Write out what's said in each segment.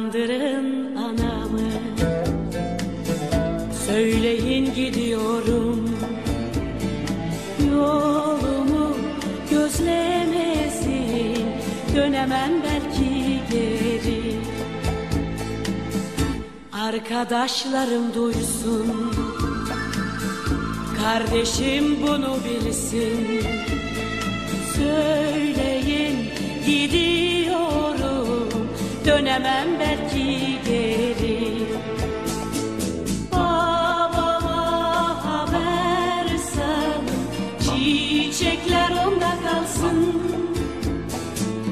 Uyandırın anamı, söyleyin gidiyorum. Yolumu gözlemesin, dönemem belki geri. Arkadaşlarım duysun, kardeşim bunu bilsin. Söyleyin gidiyorum, dönemem belki geri. Babama haber salın, çiçekler onda kalsın.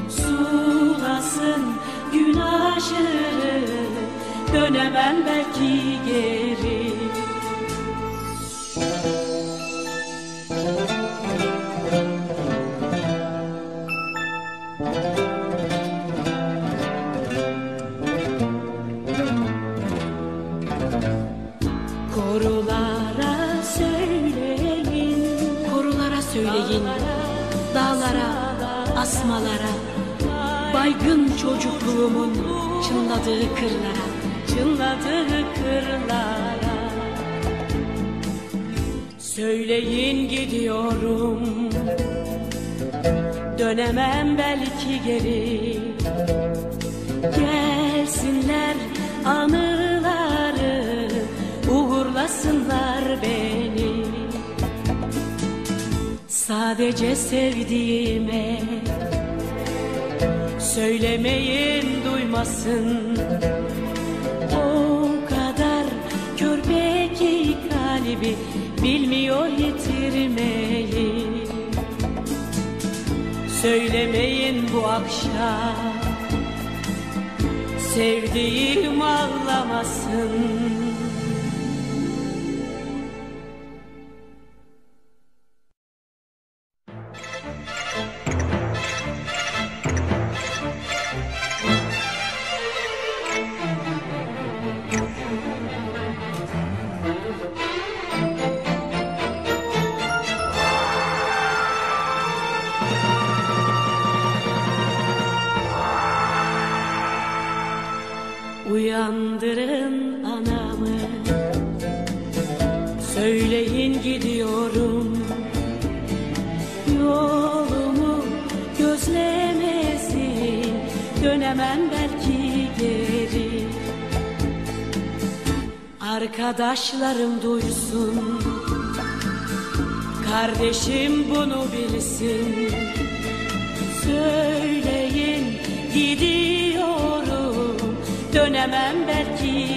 Sulasın gün aşırı, dönemem belki geri. Korulara söyleyin, dağlara, asmalara, baygın çocukluğumun çınladığı kırlara, söyleyin gidiyorum, dönemem belki geri. Gelsinler anıları, uğurlasınlar beni. Sadece sevdiğime söylemeyin, duymasın. O kadar körpe ki kalbi bilmiyor yitirmeyi. Söylemeyin bu akşam, sevdiğim ağlamasın. Uyandırın anamı, söyleyin gidiyorum. Yolumu gözlemesin, dönemem belki geri. Arkadaşlarım duysun, kardeşim bunu bilsin. Söyleyin gidiyorum, dönemem belki